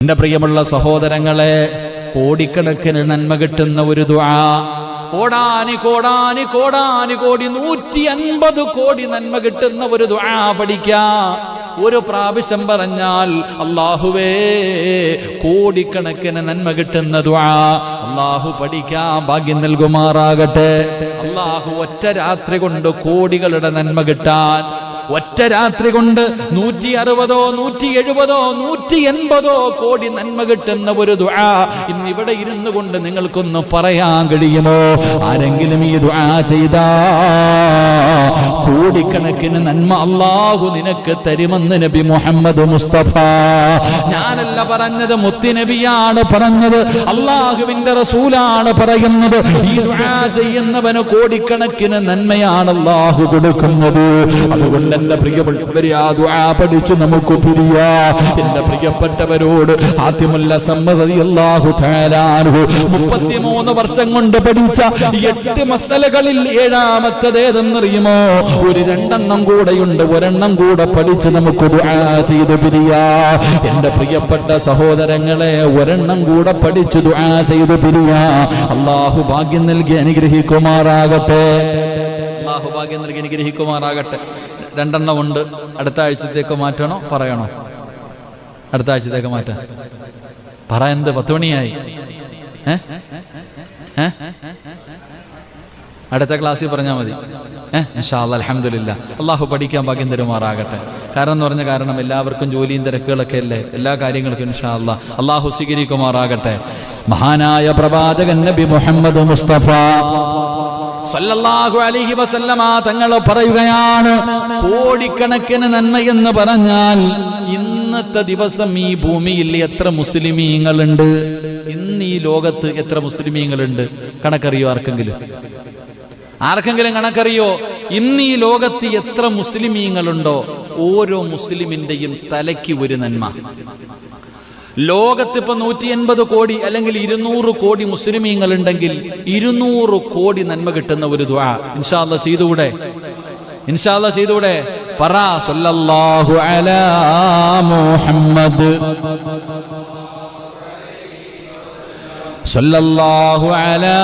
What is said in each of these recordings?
എൻ്റെ പ്രിയമുള്ള സഹോദരങ്ങളെ, കോടിക്കണക്കിന് നന്മ കിട്ടുന്ന ഒരു ദുആ, കോടാനി കോടാനി കോടാനി കോടി 150 കോടി നന്മ കിട്ടുന്ന ഒരു ദുആ പഠിക്കാം. ഒരു പ്രാവശ്യം പറഞ്ഞാൽ അല്ലാഹുവേ കോടിക്കണക്കിന് നന്മ കിട്ടുന്ന ദുആ അല്ലാഹു പഠിക്കാൻ ഭാഗ്യം നൽകുമാറാകട്ടെ. അല്ലാഹു ഒറ്റ രാത്രി കൊണ്ട് കോടികളുടെ നന്മ കിട്ടാൻ, ഒറ്റ രാത്രി കൊണ്ട് 160 170 180 കോടി നന്മ കിട്ടുന്ന ഒരു ദുആ ഇന്നിവിടെ ഇരുന്നു കൊണ്ട് നിങ്ങൾക്കൊന്ന് പറയാൻ കഴിയുമോ? ആരെങ്കിലും ഈ ദുആ ചെയ്താ കോടിക്കണക്കിന് നന്മ അല്ലാഹു നിനക്ക് തരുമെന്ന് നബി മുഹമ്മദ് മുസ്തഫ. ഞാനല്ല പറഞ്ഞത്, മുത്തുനബിയാണ് പറഞ്ഞത്, അല്ലാഹുവിന്റെ റസൂലാണ് പറയുന്നത്. ഈ ദുആ ചെയ്യുന്നവന് കോടിക്കണക്കിന് നന്മയാണ് അല്ലാഹു കൊടുക്കുന്നത്. അതുകൊണ്ട് എന്റെ പ്രിയപ്പെട്ടവരെ, ആ ദുആ പഠിച്ചു നമുക്ക് പിരിയാ. എന്റെ പ്രിയപ്പെട്ടവരോട് ആത്തിമുല്ല റളിയല്ലാഹു തആല അൻഹു 33 വർഷം കൊണ്ട് പഠിച്ച 8 മസലകളിൽ 7ാമത്തേത് ഏതെന്നറിയുമോ? ഒരു 2 കൂടെയുണ്ട്, ഒരെണ്ണം കൂടെ പഠിച്ച് നമുക്ക് ദുആ ചെയ്ത് പിരിയാ. എന്റെ പ്രിയപ്പെട്ട സഹോദരങ്ങളെ, ഒരെണ്ണം കൂടെ പഠിച്ചു ദുആ ചെയ്ത് പിരിയാ. അല്ലാഹു ഭാഗ്യം നൽകി അനുഗ്രഹിക്കുമാറാകട്ടെ. അല്ലാഹു ഭാഗ്യം നൽകി അനുഗ്രഹിക്കുമാറാകട്ടെ. 2 ഉണ്ട്. അടുത്ത ആഴ്ചത്തേക്ക് മാറ്റണോ പറയണോ? അടുത്ത ആഴ്ചത്തേക്ക് മാറ്റാം. പറ, എന്ത് 10 മണിയായി? അടുത്ത ക്ലാസ്സിൽ പറഞ്ഞാൽ മതി. ഇൻഷാ അല്ലാഹ്, അൽഹംദുലില്ലാഹ്. അല്ലാഹു പഠിക്കാൻ ഭാഗ്യം തരുമാറാകട്ടെ. കാരണം എല്ലാവർക്കും ജോലിയും തിരക്കുകളൊക്കെ അല്ലേ, എല്ലാ കാര്യങ്ങൾക്കും ഇൻഷാ അല്ലാഹ് അല്ലാഹു സ്വീകരിക്കുമാറാകട്ടെ. മഹാനായ പ്രവാചകൻ നബി മുഹമ്മദ് മുസ്തഫ സല്ലല്ലാഹു അലൈഹി വസല്ലമ തങ്ങൾ പറയുകയാണ്, കോടിക്കണക്കിന് നന്മ എന്ന് പറഞ്ഞാൽ ഇന്നത്തെ ദിവസം ഈ ഭൂമിയിൽ എത്ര മുസ്ലിമീങ്ങളുണ്ട്? ഇന്ന് ഈ ലോകത്ത് എത്ര മുസ്ലിമീങ്ങളുണ്ട്? കണക്കറിയോ? ആർക്കെങ്കിലും കണക്കറിയോ? ഇന്ന് ഈ ലോകത്ത് എത്ര മുസ്ലിമീങ്ങളുണ്ടോ? ഓരോ മുസ്ലിമിന്റെയും തലയ്ക്ക് ഒരു നന്മ. ലോകത്ത് ഇപ്പൊ 180 കോടി അല്ലെങ്കിൽ 200 കോടി മുസ്ലിമീങ്ങൾ ഉണ്ടെങ്കിൽ 200 കോടി നന്മ കിട്ടുന്ന ഒരു ദുആ ഇൻഷാ അല്ലാഹ് ചെയ്തുകൂടെ? ഇൻഷാ അല്ലാഹ് ചെയ്തുകൂടെ? പറ, സല്ലല്ലാഹു അലാ മുഹമ്മദ് സല്ലല്ലാഹു അലാ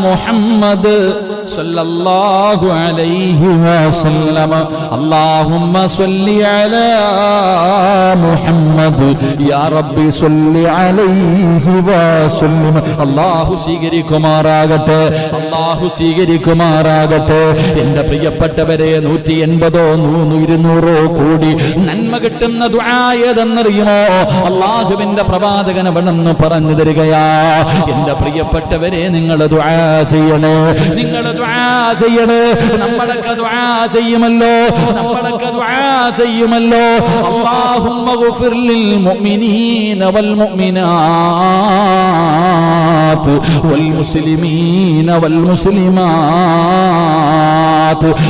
മുഹമ്മദ് സല്ലല്ലാഹു അലൈഹി വസല്ലം. അല്ലാഹുമ്മ സ്വല്ലി അലാ മുഹമ്മദ് യാ റബ്ബി സ്വല്ലി അലൈഹി വസല്ലം. അല്ലാഹു സ്വീകരിക്കുമാറാകട്ടെ. അല്ലാഹു സ്വീകരിക്കുമാറാകട്ടെ. എൻ്റെ പ്രിയപ്പെട്ടവരെ, 180 200 കോടി നന്മ കിട്ടുന്ന ദുആ ഏതെന്നറിയുമോ? അല്ലാഹുവിന്റെ പ്രവാചകൻ അവിടെന്ന് പറഞ്ഞു തരികയാ. എന്റെ പ്രിയപ്പെട്ടവരെ, നിങ്ങൾ ദുആ ചെയ്യണേ, നിങ്ങൾ ദുആ ചെയ്യണേ. നമ്മളൊക്കെ ദുആ ചെയ്യുമല്ലോ, അല്ലാഹുമ്മ ഗുഫിർ ലിൽ മുഅ്മിനീന വൽ മുഅ്മിനാത്ത് വൽ മുസ്ലിമീന വൽ മുസ്ലിമാത്ത്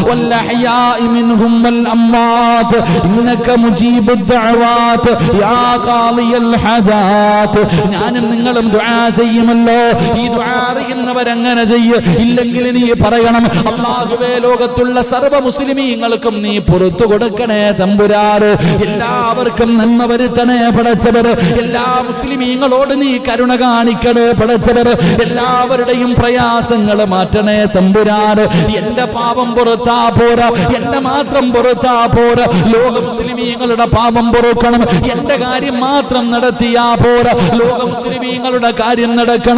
വൽ അഹ്യാഇ മിൻഹും വൽ അംവാത്ത് ഇന്നക മുജീബുദ് ദഅവാത്ത് യാ ഖാദിയൽ ഹജാത്ത്. ഞാനും നിങ്ങളും ദുആ ചെയ്യുമല്ലോ. ഈ ദുആ അറിയുന്നവരങ്ങനെ ചെയ്യ്. ഇല്ലെങ്കിൽ നീ പറയണം, അല്ലാഹുവേ ലോകത്തുള്ള സർവ്വ മുസ്ലിമീങ്ങൾക്കും നീ പുറത്തു കൊടുക്കണേ തമ്പുരാന്. എല്ലാവർക്കും നന്മ വരുത്തണേ പടച്ചവര്. എല്ലാ മുസ്ലിമീങ്ങളോട് നീ കരുണ കാണിക്കണേ പടച്ചവര്. എല്ലാവരുടെയും പ്രയാസങ്ങൾ മാറ്റണേ തമ്പുരാന്. എന്റെ പാപം പുറത്താ പോരാ, എന്റെ മാത്രം പുറത്താ പോരാ, ലോക മുസ്ലിമീങ്ങളുടെ പാപം പൊറുക്കണം. എന്റെ കാര്യം മാത്രം നടത്തിയാ പോരാ, ലോക മുസ്ലിമീങ്ങളുടെ കാര്യം നടക്കണം.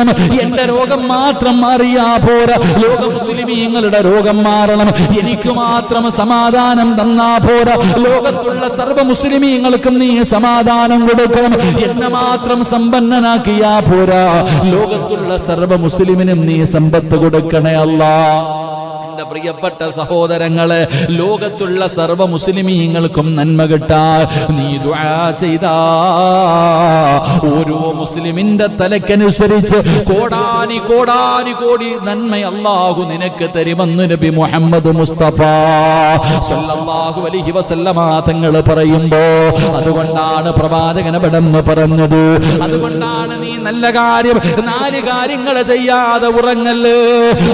എന്റെ രോഗം മാത്രം മാറിയാ പോരാ, ലോക മുസ്ലിമീങ്ങളുടെ രോഗം മാറണം. എനിക്ക് മാത്രം സമാധാനം തന്നാ പോരാ, ലോകത്തുള്ള സർവ്വ മുസ്ലിമീങ്ങൾക്കും നീ സമാധാനം കൊടുക്കണം. എന്നെ മാത്രം സമ്പന്നനാക്കിയാ പോരാ, ലോകത്തുള്ള സർവ്വ മുസ്ലിമിനും നീ സമ്പത്ത് കൊടുക്കണേ അല്ലാഹ്. എന്റെ പ്രിയപ്പെട്ട സഹോദരങ്ങളെ, ലോകത്തുള്ള സർവ്വ മുസ്ലിമീങ്ങൾക്കും നന്മ കിട്ടാൻ നീ ദുആ ചെയ്താ ഓരോ മുസ്ലിമിന്റെ തലക്കനുസരിച്ച് കോടാനി കോടാനി കോടി നന്മ അല്ലാഹു നിനക്ക് തരുമെന്ന് നബി മുഹമ്മദ് മുസ്തഫ സല്ലല്ലാഹു അലൈഹി വസല്ലമ തങ്ങൾ പറയുമ്പോ, അതുകൊണ്ടാണ് പ്രവാചകൻ അവിടെന്ന് പറഞ്ഞത്, അതുകൊണ്ടാണ് നീ നല്ല കാര്യം 4 കാര്യങ്ങൾ ചെയ്യാതെ ഉറങ്ങല്ലേ.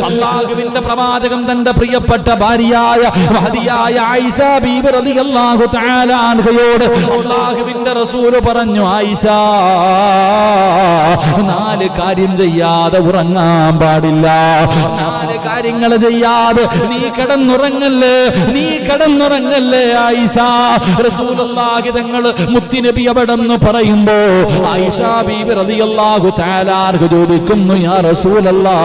അല്ലാഹുവിന്റെ പ്രവാചകൻ തന്റെ പ്രിയപ്പെട്ട ഭാര്യയായ മഹദിയായ ആയിഷ ബീബി റളിയല്ലാഹു തആല അൻഹയോട് അല്ലാഹുവിന്റെ റസൂൽ പറഞ്ഞു, ആയിഷ 4 കാര്യം ചെയ്യാതെ ഉറങ്ങാൻ പാടില്ല. 4 കാര്യങ്ങൾ ചെയ്യാതെ നീ കിടന്നുറങ്ങല്ലേ ആയിഷ. റസൂലുള്ളാഹി തങ്ങൾ മുത്തുനബി അവിടെന്ന് പറയുമ്പോ ആയിഷ ബീബി റളിയല്ലാഹു തആല ചോദിക്കുന്നു, യാ റസൂലല്ലാഹ്,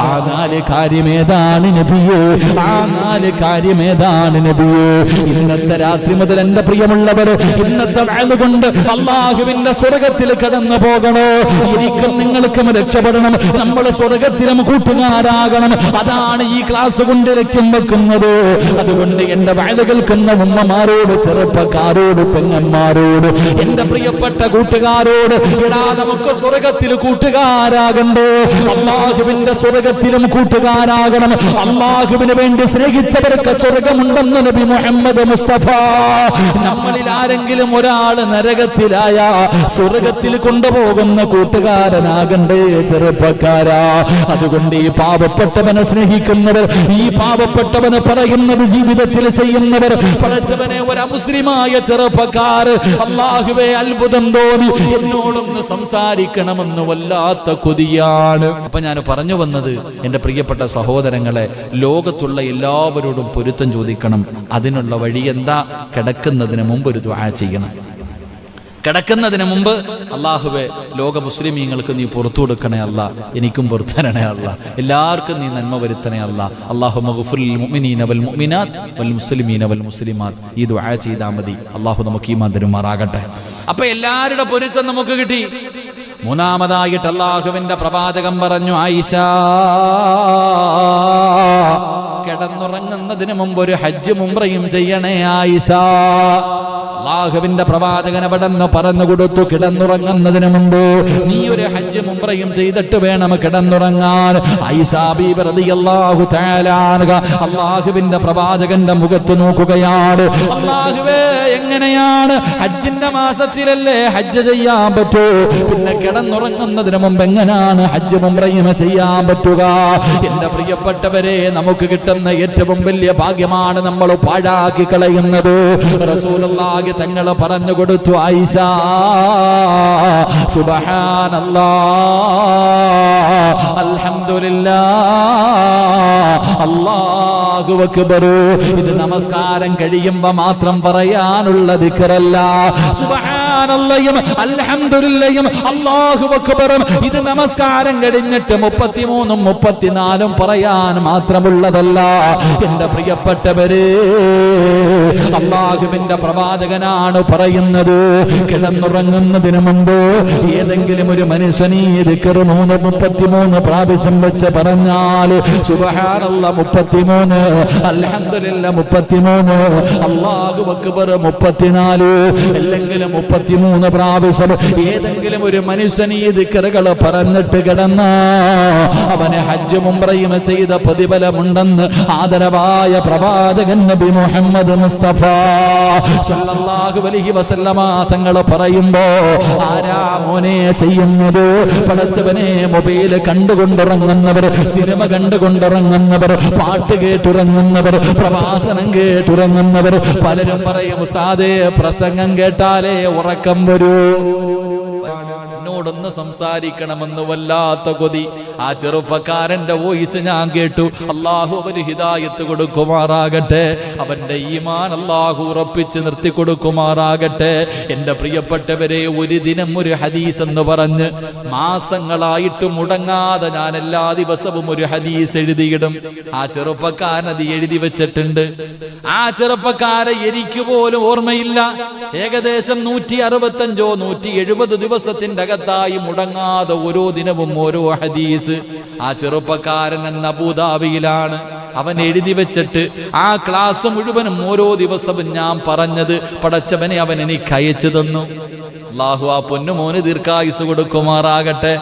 ആ 4 കാര്യമേതാണ് നബിയേ? ആ 4 കാര്യമേതാണ് നബിയേ? ഇന്നത്തെ രാത്രി മുതൽ എന്റെ പ്രിയമുള്ളവർ, ഇന്നത്തെ വഅദ് കൊണ്ട് അല്ലാഹുവിന്റെ സ്വർഗ്ഗത്തിൽ കടന്നു പോകണോ? എനിക്കും നിങ്ങൾക്കും രക്ഷപ്പെടണം. നമ്മൾ സ്വർഗ്ഗത്തിലും കൂട്ടുകാരാകണം. അതാണ് ഈ ക്ലാസ് കൊണ്ട് ലക്ഷ്യം വെക്കുന്നത്. അതുകൊണ്ട് എന്റെ വഅദ് കേൾക്കുന്ന ഉമ്മമാരോട്, ചെറുപ്പക്കാരോട്, പെങ്ങന്മാരോട്, എന്റെ പ്രിയപ്പെട്ട കൂട്ടുകാരോട്, എടാ നമുക്ക് സ്വർഗ്ഗത്തിൽ കൂട്ടുകാരാകണ്ടേ? അല്ലാഹുവിന്റെ സ്വർഗ്ഗത്തിലും കൂട്ടുകാരാകണം. അല്ലാഹുവിന് വേണ്ടി സ്നേഹിച്ചവർക്ക് സ്വർഗ്ഗമുണ്ടെന്ന് നബി മുഹമ്മദ് മുസ്തഫ. നമ്മളിൽ ആരെങ്കിലും ഒരാൾ നരകത്തിലായ സ്വർഗ്ഗത്തിൽ കൊണ്ടുപോകുന്ന കൂട്ടുകാരനാകണ്ടേ ചെറുപ്പക്കാരാ? അതുകൊണ്ട് ഈ പാവപ്പെട്ടവനെ സ്നേഹിക്കുന്നവർ, ഈ പാവപ്പെട്ടവന് പറയുന്നത് ജീവിതത്തിൽ ചെയ്യുന്നവർ, പടച്ചവനെ ഒരു അമുസ്ലിമായ ചെറുപ്പക്കാർ, അല്ലാഹുവേ അത്ഭുതം തോന്നി എന്നോടൊന്ന് സംസാരിക്കണമെന്ന് വല്ലാത്ത കൊതിയാണ്. അപ്പൊ ഞാൻ പറഞ്ഞു വന്നത്, എന്റെ പ്രിയപ്പെട്ട സഹോദരങ്ങളെ, ലോകത്തുള്ള എല്ലാവരോടും പൊരുത്തം ചോദിക്കണം. അതിനുള്ള വഴി എന്താ? കിടക്കുന്നതിന് മുമ്പ് ഒരു ദുആ ചെയ്യണം. കിടക്കുന്നതിന് മുമ്പ് അല്ലാഹുവേ, ലോക മുസ്ലിമീങ്ങൾക്ക് നീ പുറത്തു കൊടുക്കണേ അല്ല, എനിക്കും പുറത്തരണേ അല്ല, എല്ലാവർക്കും നീ നന്മ വരുത്തണേ അല്ല. അല്ലാഹുമ്മ ഗഫിറിൽ മുഅ്മിനീന വൽ മുഅ്മിനാത്ത് വൽ മുസ്ലിമീന വൽ മുസ്ലിമാത്ത്. ഈ ദുആ ചെയ്താൽ മതി. അല്ലാഹു നമുക്ക് ഈമാൻ തരുമാറാകട്ടെ. അപ്പൊ എല്ലാവരുടെ പൊരുത്തം നമുക്ക് കിട്ടി. മൂന്നാമതായിട്ട് അല്ലാഹുവിന്റെ പ്രവാചകൻ പറഞ്ഞു, ആയിഷ, കിടന്നുറങ്ങുന്നതിന് മുമ്പ് ഒരു ഹജ്ജ് ഉംറയും ചെയ്യണേ ആയിഷ. അല്ലാഹുവിന്റെ പ്രവാചകൻ അവിടെ നിന്ന് പറഞ്ഞു കൊടുത്തു, കിടന്നുറങ്ങുന്നതിന് മുമ്പ് നീ ഒരു ഹജ്ജ് ഉംറയും ചെയ്തിട്ട് വേണം കിടന്നുറങ്ങാൻ. ആയിഷ ബീബി റളിയല്ലാഹു തആല അൻഹ അല്ലാഹുവിന്റെ പ്രവാചകന്റെ മുഖത്ത് നോക്കുകയാണ്. അല്ലാഹുവേ, എങ്ങനെയാണ് ഹജ്ജിന്റെ മാസത്തിലല്ലേ ഹജ്ജ് ചെയ്യാൻ പറ്റൂ? പിന്നെ കിടന്നുറങ്ങുന്നതിന് മുമ്പ് എങ്ങനെയാണ് ഹജ്ജ് ഉംറയും ചെയ്യാൻ പറ്റുക? എന്റെ പ്രിയപ്പെട്ടവരെ, നമുക്ക് കിട്ടുന്ന ഏറ്റവും വലിയ ഭാഗ്യമാണ് നമ്മൾ പാഴാക്കി കളയുന്നത്. റസൂലുള്ളാഹി തങ്ങൾ പറഞ്ഞു കൊടുത്തു, ആയിഷ, സുബ്ഹാനല്ലാഹ്, അൽഹംദുലില്ലാഹ്, അല്ലാഹു അക്ബർ. ഇത് നമസ്കാരം കഴിയുമ്പോ മാത്രം പറയാനുള്ള ദിക്റല്ല. സുബ്ഹാനല്ലാഹും അൽഹംദുലില്ലാഹും അല്ലാഹു അക്ബറും ഇത് നമസ്കാരം കഴിഞ്ഞിട്ട് 33ഉം 34ഉം പറയാൻ മാത്രമുള്ളതല്ല. എന്റെ പ്രിയപ്പെട്ടവരെ, അല്ലാഹുവിന്റെ പ്രവാചകനാണ് പറയുന്നത്, കിടന്നുറങ്ങുന്നതിന് മുമ്പ് ഏതെങ്കിലും ഒരു മനുഷ്യൻ ഈ ദിക്ർ 33 പ്രാവശ്യം വെച്ച് പറഞ്ഞാൽ, സുബ്ഹാനല്ലാഹ് 33, അൽഹംദുലില്ലാഹ് 33, അല്ലാഹു അക്ബർ 34, അല്ലെങ്കിൽ 33 പ്രാവശ്യം ഏതെങ്കിലും ഒരു മനുഷ്യൻ ഈ ദിക്റുകൾ പറഞ്ഞിട്ട് കിടന്ന അവന് ഹജ്ജ് ഉംറയും ചെയ്ത പ്രതിഫലമുണ്ടെന്ന് ആദരവായ പ്രവാചകൻ നബി മുഹമ്മദ് മുസ്തഫ സല്ലല്ലാഹു അലൈഹി വസല്ലമ തങ്ങൾ പറയുമ്പോ, ആരാ മോനെ ചെയ്യുന്നത്? പടച്ചവനെ, മൊബൈൽ കണ്ടുകൊണ്ടിറങ്ങുന്നവർ, സിനിമ കണ്ടുകൊണ്ടിറങ്ങുന്നവർ, പാട്ട് കേട്ടുറങ്ങുന്നവർ, പ്രഭാഷണം കേട്ടുറങ്ങുന്നവർ. പലരും പറയും, ഉസ്താദേ, പ്രസംഗം കേട്ടാലേ ഉറക്കം വരൂ. എന്നോടൊന്ന് സംസാരിക്കണമെന്ന് വല്ലാത്ത കൊതി. ആ ചെറുപ്പക്കാരന്റെ വോയിസ് ഞാൻ കേട്ടു. അല്ലാഹു അവന് ഹിദായത്ത് കൊടുക്കുമാറാകട്ടെ. അവന്റെ ഈമാൻ അല്ലാഹു ഉറപ്പിച്ച് നിർത്തി കൊടുക്കുമാറാകട്ടെ. എന്റെ പ്രിയപ്പെട്ടവരെ, ഒരു ദിനം ഒരു ഹദീസ് എന്ന് പറഞ്ഞ് മാസങ്ങളായിട്ട് മുടങ്ങാതെ ഞാൻ എല്ലാ ദിവസവും ഒരു ഹദീസ് എഴുതിയിടും. ആ ചെറുപ്പക്കാരൻ അത് എഴുതി വെച്ചിട്ടുണ്ട്. ആ ചെറുപ്പക്കാരെ എനിക്ക് പോലും ഓർമ്മയില്ല. ഏകദേശം 165 170 ദിവസത്തിന്റെ അകത്തായി മുടങ്ങാതെ ഓരോ ദിനവും ഓരോ ഹദീസ്. ആ ചെറുപ്പക്കാരൻ എന്ന അബൂദാബിയിലാണ്. അവൻ എഴുതി വെച്ചിട്ട് ആ ക്ലാസ് മുഴുവനും ഓരോ ദിവസവും ഞാൻ പറഞ്ഞത് പടച്ചവനെ അവൻ എനിക്ക് അയച്ചു തന്നു. അല്ലാഹു ആ പൊന്നുമോന് ദീർഘായുസ് കൊടുക്കുമാറാകട്ടെ.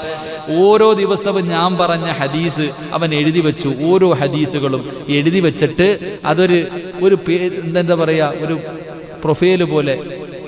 ഓരോ ദിവസവും ഞാൻ പറഞ്ഞ ഹദീസ് അവൻ എഴുതി വെച്ചു. ഓരോ ഹദീസുകളും എഴുതി വെച്ചിട്ട് അതൊരു എന്താ പറയാ, ഒരു പ്രൊഫൈല് പോലെ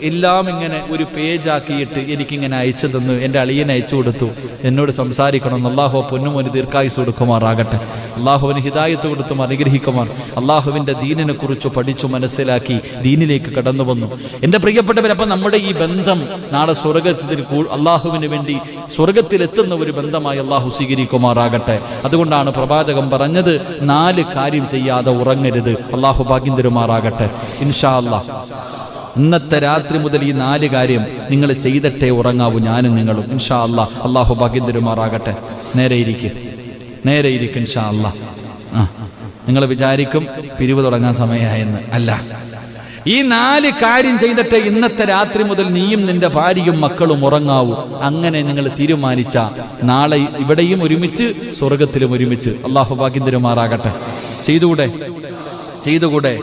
എല്ലാം ഇങ്ങനെ ഒരു പേജാക്കിയിട്ട് എനിക്കിങ്ങനെ അയച്ചു തന്നു. എൻ്റെ അളിയനെ അയച്ചു കൊടുത്തു, എന്നോട് സംസാരിക്കണം. അള്ളാഹു പൊന്നുമോന് ദീർഘായുസ് കൊടുക്കുമാറാകട്ടെ. അള്ളാഹുവിന് ഹിദായത്ത് കൊടുത്തും അനുഗ്രഹിക്കുമാർ. അള്ളാഹുവിൻ്റെ ദീനിനെ കുറിച്ച് പഠിച്ചു മനസ്സിലാക്കി ദീനിലേക്ക് കടന്നു വന്നു. എൻ്റെ പ്രിയപ്പെട്ടവരപ്പം നമ്മുടെ ഈ ബന്ധം നാളെ സ്വർഗത്തിൽ അള്ളാഹുവിന് വേണ്ടി സ്വർഗത്തിലെത്തുന്ന ഒരു ബന്ധമായി അള്ളാഹു സ്വീകരിക്കുമാറാകട്ടെ. അതുകൊണ്ടാണ് പ്രവാചകൻ പറഞ്ഞത് 4 കാര്യം ചെയ്യാതെ ഉറങ്ങരുത്. അള്ളാഹു ഭാഗ്യം തരുമാറാകട്ടെ. ഇൻഷാ അല്ലാഹ് ഇന്നത്തെ രാത്രി മുതൽ ഈ 4 കാര്യം നിങ്ങൾ ചെയ്തിട്ടേ ഉറങ്ങാവൂ, ഞാനും നിങ്ങളും. ഇൻഷാ അല്ലാഹ് അള്ളാഹു ഭാഗ്യം തരുമാറാകട്ടെ. നേരെ ഇരിക്കും ഇൻഷാ അല്ലാഹ്. നിങ്ങൾ വിചാരിക്കും പിരിവ് തുടങ്ങാൻ സമയമായെന്ന്. അല്ല, ഈ 4 കാര്യം ചെയ്തിട്ട് ഇന്നത്തെ രാത്രി മുതൽ നീയും നിന്റെ ഭാര്യയും മക്കളും ഉറങ്ങാവൂ. അങ്ങനെ നിങ്ങൾ തീരുമാനിച്ച നാളെ ഇവിടെയും ഒരുമിച്ച് സ്വർഗത്തിലും ഒരുമിച്ച്. അള്ളാഹു ഭാഗ്യം തരുമാറാകട്ടെ. ചെയ്തുകൂടെ?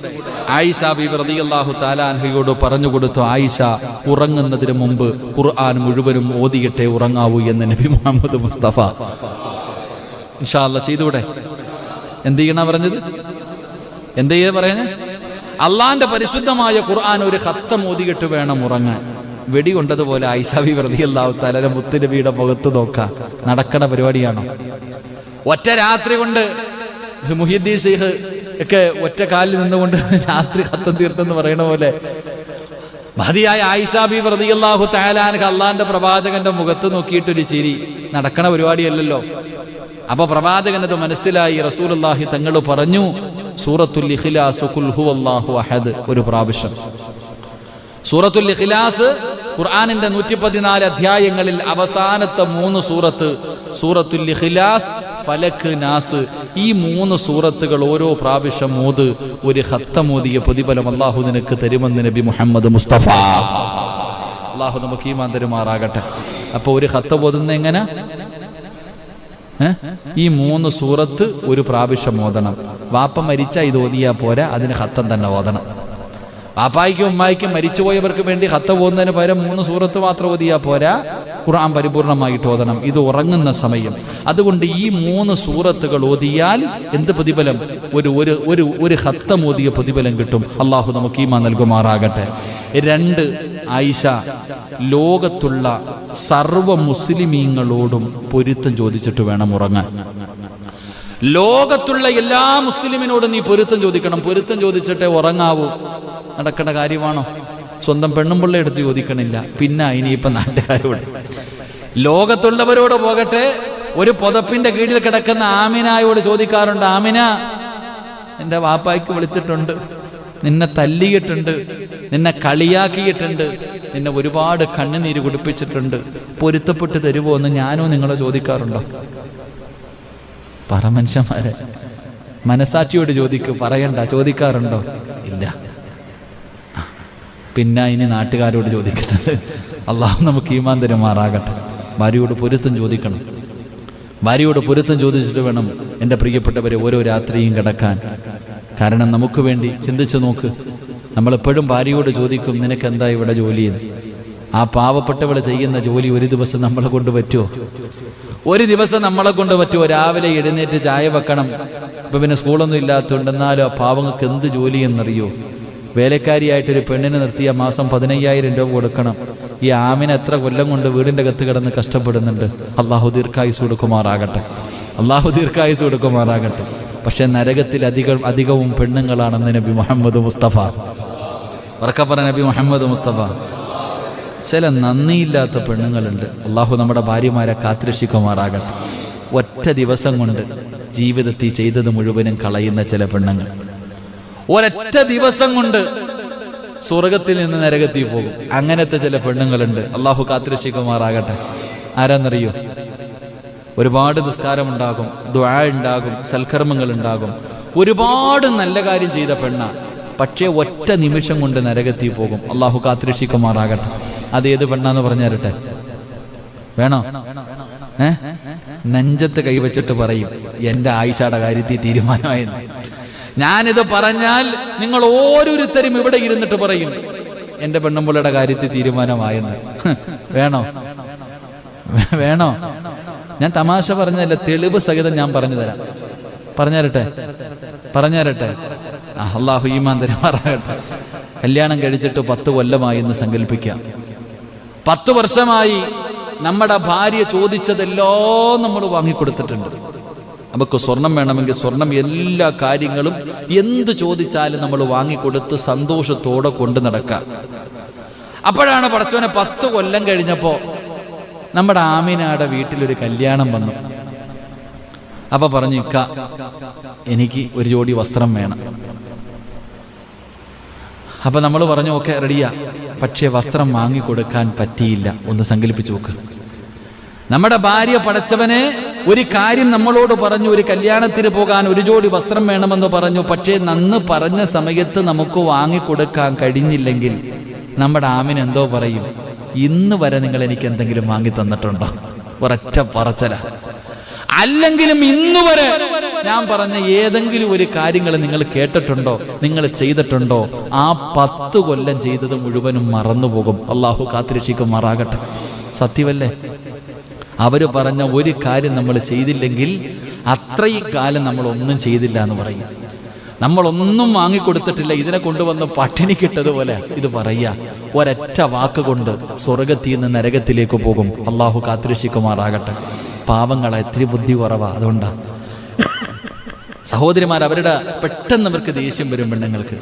ആയിഷ ബീവി റളിയല്ലാഹു തആല അൻഹയോട് പറഞ്ഞു കൊടുത്തു, ആയിഷ ഉറങ്ങുന്നതിന് മുമ്പ് ഖുർആൻ മുഴുവനും ഓതിയിട്ടേ ഉറങ്ങാവൂ എന്ന് നബി മുഹമ്മദ് മുസ്തഫ. ഇൻഷാ അല്ലാഹ് ചെയ്തുകൂടെ? എന്ത് ചെയ്യണ പറഞ്ഞത്? എന്ത് ചെയ്യാ പറയുന്നത്? അള്ളാന്റെ പരിശുദ്ധമായ ഖുർആൻ ഒരു ഖത്തം ഓതിയിട്ട് വേണം ഉറങ്ങാൻ. വെടി കൊണ്ടതുപോലെ ആയിഷ ബീവി റളിയല്ലാഹു തആല മുത്തുനബിയുടെ മുഖത്ത് നോക്കാം. നടക്കണ പരിപാടിയാണോ? ഒറ്റ രാത്രി കൊണ്ട് മുഹ്യിദ്ദീൻ ശൈഖ് ഒക്കെ ഒറ്റ കാലിൽ നിന്നുകൊണ്ട് രാത്രി ഖത്തം തീർത്തെന്ന് പറയണ പോലെ മഹദിയായ ആയിഷ ബീവി റളിയല്ലാഹു തആല അൻഹ അള്ളാന്റെ പ്രവാചകന്റെ മുഖത്ത് നോക്കിയിട്ടൊരു ചിരി. നടക്കണ പരിപാടിയല്ലല്ലോ. അപ്പൊ പ്രവാചകനത് മനസ്സിലായി. റസൂലുള്ളാഹി തങ്ങൾ പറഞ്ഞു, സൂറത്തുൽ ഇഖ്ലാസ് ഖുൽ ഹുവല്ലാഹു അഹദ് ഒരു പ്രാവശ്യം. സൂറത്തുൽ ഇഖ്ലാസ് ഖുർആനിന്റെ 114 അധ്യായങ്ങളിൽ അവസാനത്തെ 3 സൂറത്ത്, സൂറത്തുൽ ഇഖ്ലാസ്, ഫലക്, നാസ്, ഈ 3 സൂറത്തുകൾ ഓരോ പ്രാവശ്യം ഓത്. ഒരു ഖത്തം ഓതിയ പ്രതിഫലം അല്ലാഹു നിനക്ക് തരുമെന്ന് നബി മുഹമ്മദ് മുസ്തഫ. അല്ലാഹു നമുക്ക് ഈമാൻ തരുമാറാകട്ടെ. അപ്പൊ ഒരു ഖത്തം ഓതുന്ന എങ്ങനെ? ഈ 3 സൂറത്ത് ഒരു പ്രാവശ്യം ഓതണം. വാപ്പ മരിച്ച ഇത് ഓതിയാ പോരാ, അതിന് ഖത്തം തന്നെ ഓതണം. വാപ്പായിക്കും ഉമ്മായിക്കും മരിച്ചുപോയവർക്ക് വേണ്ടി ഖത്തം ഓതുന്നതിന് പകരം 3 സൂറത്ത് മാത്രം ഓതിയാ പോരാ, ഖുർആൻ പരിപൂർണമായിട്ട് ഓതണം. ഇത് ഉറങ്ങുന്ന സമയം. അതുകൊണ്ട് ഈ 3 സൂറത്തുകൾ ഓതിയാൽ എന്ത് പ്രതിഫലം? ഒരു ഖത്തം ഓതിയ പ്രതിഫലം കിട്ടും. അള്ളാഹു നമുക്ക് ഈമാൻ നൽകുമാറാകട്ടെ. 2, ആയിഷ ലോകത്തുള്ള സർവ മുസ്ലിമീങ്ങളോടും പൊരുത്തം ചോദിച്ചിട്ട് വേണം ഉറങ്ങാൻ. ലോകത്തുള്ള എല്ലാ മുസ്ലിമിനോടും നീ പൊരുത്തം ചോദിക്കണം. പൊരുത്തം ചോദിച്ചിട്ടേ ഉറങ്ങാവൂ. നടക്കേണ്ട കാര്യമാണോ? സ്വന്തം പെണ്ണുമ്പിള്ള എടുത്ത് ചോദിക്കണില്ല, പിന്നെ ഇനിയിപ്പം നാട്ടുകാരോട്. ലോകത്തുള്ളവരോട് പോകട്ടെ, ഒരു പുതപ്പിന്റെ കീഴിൽ കിടക്കുന്ന ആമിനായോട് ചോദിക്കാറുണ്ട്, ആമിന എൻ്റെ വാപ്പായ്ക്ക് വിളിച്ചിട്ടുണ്ട്, നിന്നെ തല്ലിയിട്ടുണ്ട്, നിന്നെ കളിയാക്കിയിട്ടുണ്ട്, നിന്നെ ഒരുപാട് കണ്ണുനീര് കുടിപ്പിച്ചിട്ടുണ്ട്, പൊരുത്തപ്പെട്ട് തരുമോ എന്ന് ഞാനോ നിങ്ങളോ ചോദിക്കാറുണ്ടോ? പറ മനുഷ്യന്മാരെ, മനസാക്ഷിയോട് ചോദിക്കൂ. പറയണ്ട. ചോദിക്കാറുണ്ടോ? ഇല്ല. പിന്നെ ഇനി നാട്ടുകാരോട് ചോദിക്കുന്നത്. അള്ളാഹു നമുക്ക് ഈമാൻ തരുമാറാകട്ടെ. ഭാര്യയോട് പൊരുത്തം ചോദിക്കണം. ഭാര്യയോട് പൊരുത്തം ചോദിച്ചിട്ട് വേണം എൻ്റെ പ്രിയപ്പെട്ടവരെ ഓരോ രാത്രിയും കിടക്കാൻ. കാരണം നമുക്ക് വേണ്ടി ചിന്തിച്ചു നോക്ക്. നമ്മളെപ്പോഴും ഭാര്യയോട് ചോദിക്കും, നിനക്കെന്താ ഇവിടെ ജോലിയെന്ന്. ആ പാവപ്പെട്ടവൾ ചെയ്യുന്ന ജോലി ഒരു ദിവസം നമ്മളെ കൊണ്ട് പറ്റുമോ? ഒരു ദിവസം നമ്മളെ കൊണ്ട് പറ്റുമോ? രാവിലെ എഴുന്നേറ്റ് ചായ വെക്കണം. ഇപ്പം പിന്നെ സ്കൂളൊന്നും ഇല്ലാത്തതുകൊണ്ട്, എന്നാലും ആ പാവങ്ങൾക്ക് എന്ത് ജോലി എന്നറിയോ? വേലക്കാരിയായിട്ടൊരു പെണ്ണിനെ നിർത്തിയ മാസം 15,000 രൂപ കൊടുക്കണം. ഈ ആമിന എത്ര കൊല്ലം കൊണ്ട് വീടിൻ്റെ അകത്ത് കിടന്ന് കഷ്ടപ്പെടുന്നുണ്ട്. അള്ളാഹു ദീർഘായുസ് കൊടുക്കുമാറാകട്ടെ. അള്ളാഹു ദീർഘായുസ് കൊടുക്കുമാറാകട്ടെ. പക്ഷെ നരകത്തിൽ അധികവും പെണ്ണുങ്ങളാണെന്ന് നബി മുഹമ്മദ് മുസ്തഫ. ഉറക്കപ്പറ നബി മുഹമ്മദ് മുസ്തഫ. ചില നന്ദിയില്ലാത്ത പെണ്ണുങ്ങളുണ്ട്. അള്ളാഹു നമ്മുടെ ഭാര്യമാരെ കാത്തുരക്ഷിക്കുമാറാകട്ടെ. ഒറ്റ ദിവസം കൊണ്ട് ജീവിതത്തിൽ ചെയ്തത് മുഴുവനും കളയുന്ന ചില പെണ്ണുങ്ങൾ ഒരൊറ്റ ദിവസം കൊണ്ട് സ്വർഗത്തിൽ നിന്ന് നരകത്തിൽ പോകും. അങ്ങനത്തെ ചില പെണ്ണുങ്ങളുണ്ട്. അള്ളാഹു കാത്തുരക്ഷിക്കുമാറാകട്ടെ. ആരാന്നറിയോ? ഒരുപാട് നിസ്കാരം ഉണ്ടാകും, ദുആ ഉണ്ടാകും, സൽക്കർമ്മങ്ങൾ ഉണ്ടാകും, ഒരുപാട് നല്ല കാര്യം ചെയ്ത പെണ്ണ. പക്ഷേ ഒറ്റ നിമിഷം കൊണ്ട് നരകത്തിൽ പോകും. അള്ളാഹു കാത്തുരക്ഷിക്കുമാറാകട്ടെ. അതേത് പെണ്ണാന്ന് പറഞ്ഞു തരട്ടെ? വേണോ? നെഞ്ചത്ത് കൈവച്ചിട്ട് പറയും, എൻ്റെ ആയിഷയുടെ കാര്യത്തിൽ തീരുമാനമായെന്ന്. ഞാനിത് പറഞ്ഞാൽ നിങ്ങൾ ഓരോരുത്തരും ഇവിടെ ഇരുന്നിട്ട് പറയും, എൻ്റെ പെണ്ണുമ്പിള്ളയുടെ കാര്യത്തിൽ തീരുമാനമായെന്ന്. വേണോ? വേണോ? ഞാൻ തമാശ പറഞ്ഞതല്ല, തെളിവ് സഹിതം ഞാൻ പറഞ്ഞു തരാം. പറഞ്ഞുതരട്ടെ? അള്ളാഹു ഈമാൻ തരുമാറാകട്ടെ. കല്യാണം കഴിച്ചിട്ട് 10 കൊല്ലമായി എന്ന് സങ്കല്പിക്കാം. 10 വർഷമായി നമ്മുടെ ഭാര്യ ചോദിച്ചതെല്ലാം നമ്മൾ വാങ്ങിക്കൊടുത്തിട്ടുണ്ട്. നമുക്ക് സ്വർണം വേണമെങ്കിൽ സ്വർണം, എല്ലാ കാര്യങ്ങളും എന്ത് ചോദിച്ചാലും നമ്മൾ വാങ്ങിക്കൊടുത്ത് സന്തോഷത്തോടെ കൊണ്ട് നടക്കാം. അപ്പോഴാണ് പടച്ചോനെ 10 കൊല്ലം കഴിഞ്ഞപ്പോൾ നമ്മുടെ ആമിനയുടെ വീട്ടിലൊരു കല്യാണം വന്നു. അപ്പൊ പറഞ്ഞു, ഇക്ക എനിക്ക് ഒരു ജോഡി വസ്ത്രം വേണം. അപ്പൊ നമ്മൾ പറഞ്ഞു, ഓക്കെ റെഡിയാ. പക്ഷേ വസ്ത്രം വാങ്ങിക്കൊടുക്കാൻ പറ്റിയില്ല. ഒന്ന് സങ്കല്പിച്ചു നോക്ക്. നമ്മുടെ ഭാര്യ പടച്ചവനെ ഒരു കാര്യം നമ്മളോട് പറഞ്ഞു, ഒരു കല്യാണത്തിന് പോകാൻ ഒരു ജോഡി വസ്ത്രം വേണമെന്ന് പറഞ്ഞു. പക്ഷേ നന്ന് പറഞ്ഞ സമയത്ത് നമുക്ക് വാങ്ങിക്കൊടുക്കാൻ കഴിഞ്ഞില്ലെങ്കിൽ നമ്മുടെ ആമിന് എന്തോ പറയും, ഇന്ന് വരെ നിങ്ങൾ എനിക്ക് എന്തെങ്കിലും വാങ്ങി തന്നിട്ടുണ്ടോ? ഒരൊറ്റ പറച്ചല. അല്ലെങ്കിലും ഇന്ന് വരെ ഞാൻ പറഞ്ഞ ഏതെങ്കിലും ഒരു കാര്യങ്ങൾ നിങ്ങൾ കേട്ടിട്ടുണ്ടോ, നിങ്ങൾ ചെയ്തിട്ടുണ്ടോ? ആ 10 കൊല്ലം ചെയ്തത് മുഴുവനും മറന്നുപോകും. അള്ളാഹു കാത്തുരക്ഷിക്കുമാറാകട്ടെ. സത്യമല്ലേ? അവര് പറഞ്ഞ ഒരു കാര്യം നമ്മൾ ചെയ്തില്ലെങ്കിൽ അത്രയും കാലം നമ്മൾ ഒന്നും ചെയ്തില്ല എന്ന് പറയും. നമ്മളൊന്നും വാങ്ങിക്കൊടുത്തിട്ടില്ല, ഇതിനെ കൊണ്ടുവന്ന് പട്ടിണി കിട്ടതുപോലെ ഇത് പറയാ. ഒരൊറ്റ വാക്കുകൊണ്ട് സ്വർഗത്തിൽ നിന്ന് നരകത്തിലേക്ക് പോകും. അള്ളാഹു കാത്തുരക്ഷിക്കുമാറാകട്ടെ. പാവങ്ങളെ എത്തിരി ബുദ്ധി കുറവാ. അതുകൊണ്ടാ സഹോദരിമാർ, അവരുടെ പെട്ടെന്ന് അവർക്ക് ദേഷ്യം വരും. പെണ്ണുങ്ങൾക്ക്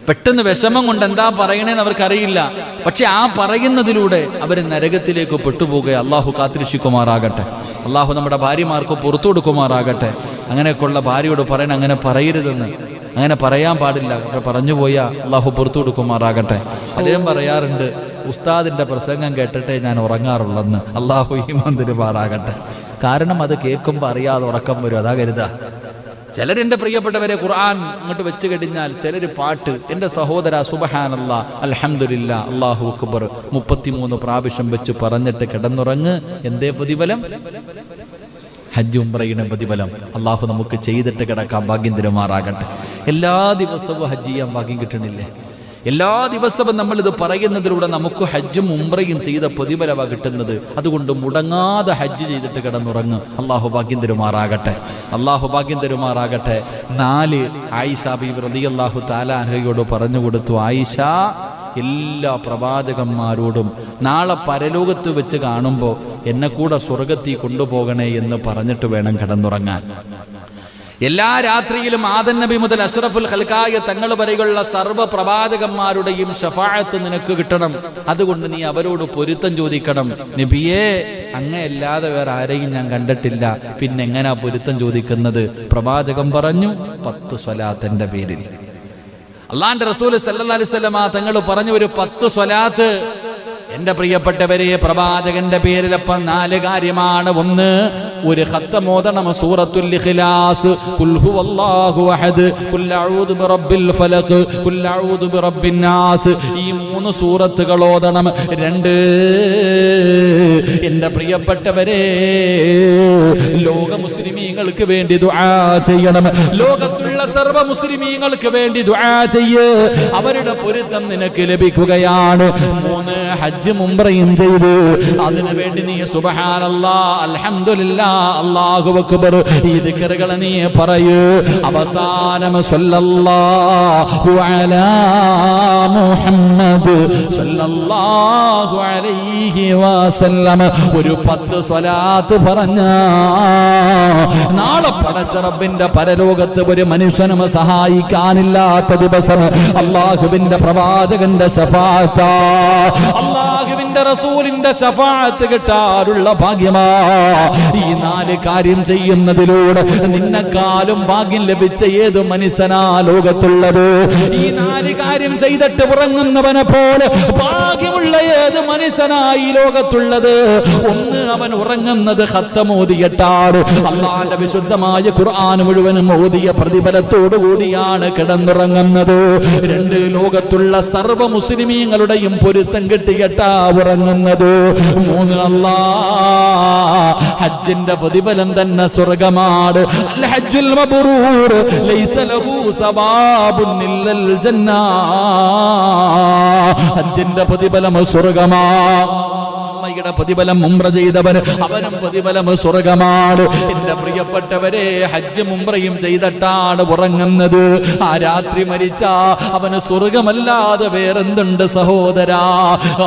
പെട്ടെന്ന് വിഷമം കൊണ്ട് എന്താ പറയണേന്ന് അവർക്കറിയില്ല. പക്ഷെ ആ പറയുന്നതിലൂടെ അവർ നരകത്തിലേക്ക് പെട്ടുപോകുക. അള്ളാഹു കാത്തുരക്ഷിക്കുമാറാകട്ടെ. അള്ളാഹു നമ്മുടെ ഭാര്യമാർക്ക് പുറത്തു കൊടുക്കുമാറാകട്ടെ. അങ്ങനെയൊക്കെയുള്ള ഭാര്യയോട് പറയണം, അങ്ങനെ പറയരുതെന്ന്, അങ്ങനെ പറയാൻ പാടില്ല. പറഞ്ഞു പോയാ അള്ളാഹു പുറത്തു കൊടുക്കുമാറാകട്ടെ. പലരും പറയാറുണ്ട്, ഉസ്താദിന്റെ പ്രസംഗം കേട്ടിട്ടേ ഞാൻ ഉറങ്ങാറുള്ളെന്ന്. അള്ളാഹു ഈമാൻ തരുമാറാകട്ടെ. കാരണം അത് കേൾക്കുമ്പോൾ അറിയാതെ ഉറക്കം വരും. അതാ കരുതാ. ചിലരെൻ്റെ പ്രിയപ്പെട്ടവരെ ഖുർആൻ അങ്ങോട്ട് വെച്ച് കഴിഞ്ഞാൽ, ചിലർ പാട്ട്. എൻ്റെ സഹോദര, സുബ്ഹാനല്ലാഹ്, അൽഹംദുലില്ലാഹ്, അല്ലാഹു അക്ബർ 33 പ്രാവശ്യം വെച്ച് പറഞ്ഞിട്ട് കിടന്നുറങ്ങ്. എന്തേ പ്രതിഫലം? ഹജ്ജ് ഉംറയുടെ പ്രതിഫലം. അള്ളാഹു നമുക്ക് ചെയ്തിട്ട് കിടക്കാൻ ഭാഗ്യം തരുമാറാകട്ടെ. എല്ലാ ദിവസവും ഹജ്ജ് ചെയ്യാൻ ഭാഗ്യം കിട്ടണില്ലേ? എല്ലാ ദിവസവും നമ്മളിത് പറയുന്നതിലൂടെ നമുക്ക് ഹജ്ജും ഉംറയും ചെയ്ത പ്രതിഫലമാണ് കിട്ടുന്നത്. അതുകൊണ്ട് മുടങ്ങാതെ ഹജ്ജ് ചെയ്തിട്ട് കിടന്നുറങ്ങ്. അള്ളാഹു ഭാഗ്യം തരുമാറാകട്ടെ. അള്ളാഹു ഭാഗ്യം തരുമാറാകട്ടെ. 4 ആയിഷ ബീവി റളിയല്ലാഹു തആല അൻഹയോട് പറഞ്ഞു കൊടുത്തു, ആയിഷ, എല്ലാ പ്രവാചകന്മാരോടും നാളെ പരലോകത്ത് വെച്ച് കാണുമ്പോൾ എന്നെ കൂടെ സ്വർഗത്തിൽ കൊണ്ടുപോകണേ എന്ന് പറഞ്ഞിട്ട് വേണം കിടന്നുറങ്ങാൻ. എല്ലാ രാത്രിയിലും ആദം നബി മുതൽ അഷ്റഫുൽ ഖൽഖായ തങ്ങൾ വരെയുള്ള സർവ്വ പ്രവാചകന്മാരുടെയും ശഫാഅത്ത് നിനക്ക് കിട്ടണം. അതുകൊണ്ട് നീ അവരോട് പൊരുത്തം ചോദിക്കണം. നബിയേ, അങ്ങയല്ലാതെ വേറെ ആരെയും ഞാൻ കണ്ടിട്ടില്ല, പിന്നെ എങ്ങനാ പൊരുത്തം ചോദിക്കുന്നത്? പ്രവാചകൻ പറഞ്ഞു, 10 സ്വലാത്തിന്റെ പേരിൽ. അള്ളാന്റെ റസൂൽ സല്ലല്ലാഹു അലൈഹി വസല്ലം തങ്ങൾ പറഞ്ഞു, ഒരു 10 സ്വലാത്ത്. എന്റെ പ്രിയപ്പെട്ടവരെ, പ്രവാചകന്റെ പേരിൽ അപ്പം 4 കാര്യമാണ്. ഒന്ന്, ഒരു ഖത്തം ഓതണം, സൂറത്തുൽ ഇഖ്ലാസ്, ഖുൽ ഹുവല്ലാഹു അഹദ്, ഖുൽ അഊദു ബിറബ്ബിൽ ഫലഖ്, ഖുൽ അഊദു ബിറബ്ബിൻ നാസ്. ഈ 3 സൂറത്തുകൾ ഓതണം. 2, എന്റെ പ്രിയപ്പെട്ടവരെ, ലോക മുസ്ലിമീങ്ങൾക്ക് വേണ്ടി ദുആ ചെയ്യണം. ലോകത്തുള്ള സർവ്വ മുസ്ലിമീങ്ങൾക്ക് വേണ്ടി ദുആ ചെയ്യ്. അവരുടെ പൊരുത്തം നിനക്ക് ലഭിക്കുകയാണ്. 3, ഹജ്ജും ഉംറയും ചെയ്ത് അതിനു വേണ്ടി നീ സുബ്ഹാനല്ലാഹ്, അൽഹംദുലില്ലാഹ്, അല്ലാഹു അക്ബർ ഈ ദിക്റുകൾ നീ പറയൂ. അവസാനം സല്ലല്ലാഹു അലാ മുഹമ്മദ് സല്ലല്ലാഹു അലൈഹി വസല്ലം ഒരു 10 സ്വലാത്ത് പറഞ്ഞ നാളെ പടച്ച റബ്ബിന്റെ പരലോകത്ത് ഒരു മനുഷ്യനും സഹായിക്കാനില്ലാത്ത ദിവസം അല്ലാഹുവിന്റെ പ്രവാചകന്റെ ശഫാഅത്ത്, അല്ലാഹുവിന്റെ റസൂലിന്റെ ശഫാഅത്ത് കിട്ടാറുള്ള ഭാഗ്യമാ. ഈ 4 കാര്യം ചെയ്യുന്നതിലൂടെ നിന്നെക്കാളും ഭാഗ്യം ലഭിച്ച ഏത് മനുഷ്യനാ ലോകത്തുള്ളത്? ഈ 4 കാര്യം ചെയ്തിട്ട് ഉറങ്ങുന്നവനെ പോലെ ഭാഗ്യമുള്ള ഏത് മനുഷ്യനായി ലോകത്തുള്ളത്? ഒന്ന്, അവൻ ഉറങ്ങുന്നത് ഖത്തം ഓതിയിട്ടാണ്. അല്ലാഹുവിന്റെ വിശുദ്ധമായ ഖുർആൻ മുഴുവനും ഓതിയ പ്രതിഫലത്തോടു കൂടിയാണ് കിടന്നുറങ്ങുന്നത്. 2, ലോകത്തുള്ള സർവ്വ മുസ്ലിമീങ്ങളുടെയും പൊരുത്തം കിട്ടിയിട്ടാ ഉറങ്ങുന്നത്. 3, അല്ലാഹ് ഹജ്ജിന്റെ പ്രതിഫലം തന്നെ സ്വർഗ്ഗമാണ്. അൽ ഹജ്ജുൽ മബ്റൂർ ലൈസ ലഹു സവാബുൻ ഇല്ലൽ ജന്ന. ഹജ്ജിന്റെ പ്രതിഫലം സ്വർഗ്ഗമാണ്. റസൂലുള്ളാഹിയുടെ പ്രതിഫലം ഉംറ ചെയ്തവൻ അവനും പ്രതിഫലം സ്വർഗമാണ്. എന്റെ പ്രിയപ്പെട്ടവരെ, ഹജ്ജ് ഉംറയും ചെയ്തിട്ടാണ് ഉറങ്ങുന്നത്. ആ രാത്രി മരിച്ചാ അവന് സ്വർഗമല്ലാതെ വേറെന്തുണ്ട് സഹോദരാ?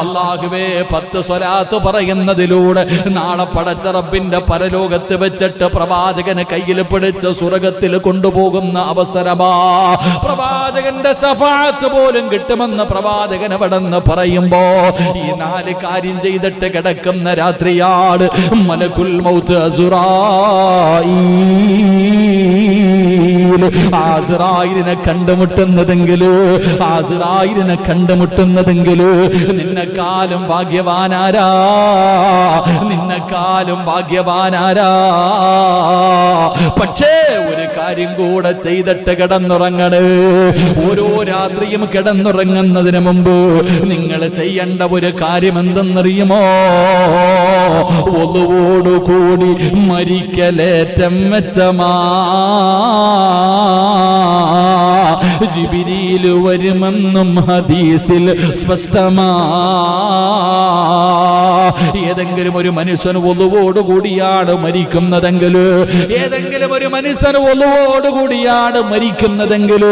അല്ലാഹുവേ, 10 സ്വലാത്ത് പറയുന്നതിലൂടെ നാളെ പടച്ച റബ്ബിന്റെ പരലോകത്ത് വെച്ചിട്ട് പ്രവാചകനെ കയ്യിൽ പിടിച്ച് സ്വർഗത്തിൽ കൊണ്ടുപോകുന്ന അവസരമാ. പ്രവാചകന്റെ ശഫാഅത്ത് പോലും കിട്ടുമെന്ന് പ്രവാചകൻ അവിടെന്ന് പറയുമ്പോ ഈ 4 കാര്യം ചെയ്തിട്ട് കിടക്കുന്ന രാത്രിയാണ് മലക്കുൽ മൗത്ത് അസ്റായീലിനെ കണ്ടുമുട്ടുന്നതെങ്കില് നിന്നെക്കാളും ഭാഗ്യവാനാരാ? പക്ഷേ ഒരു കാര്യം കൂടെ ചെയ്തിട്ട് കിടന്നുറങ്ങണേ. ഓരോ രാത്രിയും കിടന്നുറങ്ങുന്നതിന് മുമ്പ് നിങ്ങൾ ചെയ്യേണ്ട ഒരു കാര്യം എന്തെന്നറിയുമോ? ഒളുവോടുകൂടി മരിക്കലേറ്റം മെച്ചമാ. ജിബ്രീൽ വരുമെന്നും ഹദീസിൽ സ്പഷ്ടമാ. ഏതെങ്കിലും ഒരു മനുഷ്യൻ ഒളുവോടുകൂടിയാണ് മരിക്കുന്നതെങ്കിൽ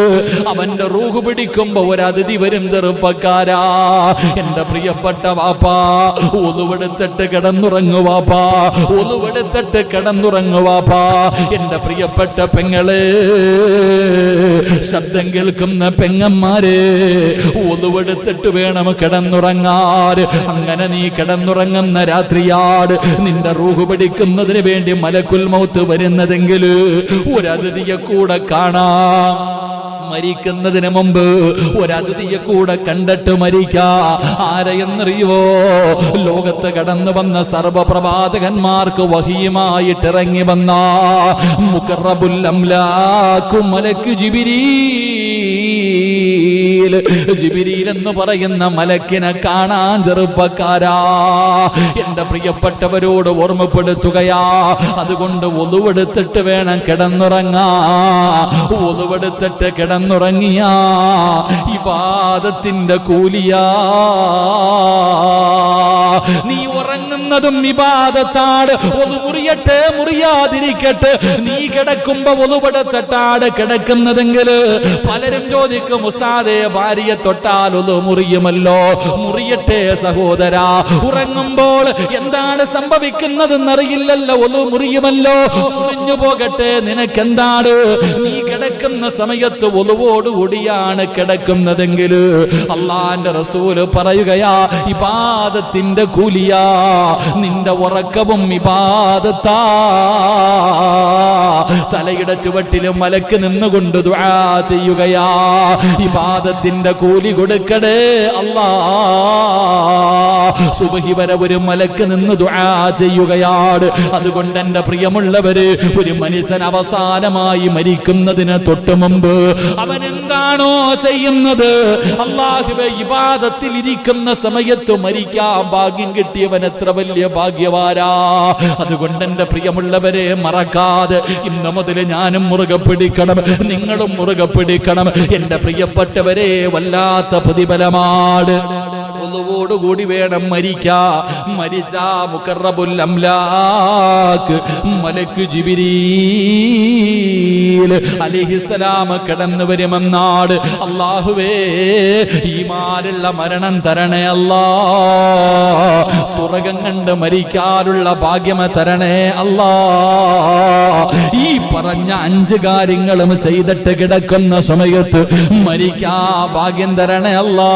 അവന്റെ റൂഹ് പിടിക്കുമ്പോ ഒരു അതിഥി വരും. ചെറുപ്പക്കാരാ, എന്റെ പ്രിയപ്പെട്ട വാപ്പാ, ഒളുവെടുത്തിട്ട് കിടന്നുറങ്ങു വാപ്പാ. എന്റെ പ്രിയപ്പെട്ട പെങ്ങളെ, ശബ്ദം കേൾക്കുന്ന പെങ്ങന്മാരെ, ഒളുവെടുത്തിട്ട് വേണം കിടന്നുറങ്ങാൻ. അങ്ങനെ നീ കിടന്നുറങ്ങുന്ന രാത്രിയാട് നിന്റെ റൂഹ് പിടിക്കുന്നതിന് വേണ്ടി മലക്കുൽ മൗത്ത് വരുന്നതെങ്കിൽ ഒരു അതിഥിയെ കൂടെ കാണാം. മരിക്കുന്നതിന് മുമ്പ് ഒരു അതിഥിയെ കൂടെ കണ്ടിട്ട് മരിക്കാ. ആരെയെന്നറിയോ? ലോകത്ത് കടന്നു വന്ന സർവപ്രവാചകന്മാർക്ക് വഹിയുമായിട്ട് ഇറങ്ങി വന്ന മുഖറബുൽ അംലാഖു മലക്ക് ജിബ്രീൽ എന്ന് പറയുന്ന മലക്കിനെ കാണാൻ ചെറുപ്പക്കാരാ, എന്റെ പ്രിയപ്പെട്ടവരോട് ഓർമ്മപ്പെടുത്തുകയാ. അതുകൊണ്ട് ഒളുവെടുത്തിട്ട് വേണം കിടന്നുറങ്ങാ. ഒളുവെടുത്തിട്ട് കിടന്നുറങ്ങിയാ ഇബാദത്തിന്റെ കൂലിയാ. നീ ഉറങ്ങുന്നതും ഇബാദത്താണ്. ഒളു മുറിയട്ടെ മുറിയാതിരിക്കട്ടെ, നീ കിടക്കുമ്പോ ഒളുവെടുത്തിട്ടാണ് കിടക്കുന്നതെങ്കിൽ പലരും ചോദിക്കും, ഉസ്താദേ, ഭാര്യയെ തൊട്ടാൽ ഒളു മുറിയുമല്ലോ. മുറിയട്ടെ സഹോദരാ. ഉറങ്ങുമ്പോൾ എന്താണ് സംഭവിക്കുന്നതെന്നറിയില്ലല്ലോ. ഒളു മുറിയുമല്ലോ. മുറിഞ്ഞു പോകട്ടെ, നിനക്കെന്താണ്? നീ കിടക്കുന്ന സമയത്ത് ഒളുവോടുകൂടിയാണ് കിടക്കുന്നതെങ്കിൽ അള്ളാന്റെ റസൂല് പറയുകയാ, ഇബാദത്തിന്റെ കൂലിയാ. നിന്റെ ഉറക്കവും ഇബാദത്താ. തലയുടെ ചുവട്ടിലും മലക്ക് നിന്നുകൊണ്ട് ദുആ ചെയ്യുകയാ. ഇബാദത്തിന്റെ കൂലി കൊടുക്കണേ അല്ലാ. സുബ്ഹി വരെ ഒരു മലക്ക് നിന്ന് ദുആ ചെയ്യുകയാണ്. അതുകൊണ്ട് എന്റെ പ്രിയമുള്ളവര്, ഒരു മനുഷ്യൻ അവസാനമായി മരിക്കുന്നതിന് തൊട്ട് മുമ്പ് അവൻ എന്താണോ ചെയ്യുന്നത്, അല്ലാഹുവേ, ഇബാദത്തിൽ ഇരിക്കുന്ന സമയത്ത് മരിക്കാൻ ഭാഗ്യം കിട്ടിയവൻ എത്ര വലിയ ഭാഗ്യവാനാ. അതുകൊണ്ട് എന്റെ പ്രിയമുള്ളവരെ, മറക്കാതെ ഇന്ന് മുതൽ ഞാനും മുറുകെ പിടിക്കണം, നിങ്ങളും മുറുകെ പിടിക്കണം. എന്റെ പ്രിയപ്പെട്ടവരെ, വല്ലാത്ത പ്രതിഫലമാണ്. ഒളുവോടുകൂടി വേണം മരിച്ചാ മുഖറബുൽ അംലാഖ് മലക്ക് ജിബ്രീൽ അലൈഹിസ്സലാം കടന്നു വരുമെന്നാണ്. അല്ലാഹുവേ, ഈമാനുള്ള മരണം തരണേ അല്ലാ. സ്വർഗ്ഗം കണ്ട് മരിക്കാനുള്ള ഭാഗ്യം തരണേ അല്ലാ. ഈ പറഞ്ഞ 5 കാര്യങ്ങളും ചെയ്തിട്ട് കിടക്കുന്ന സമയത്ത് മരിക്കാ ഭാഗ്യം തരണേ അല്ലാ.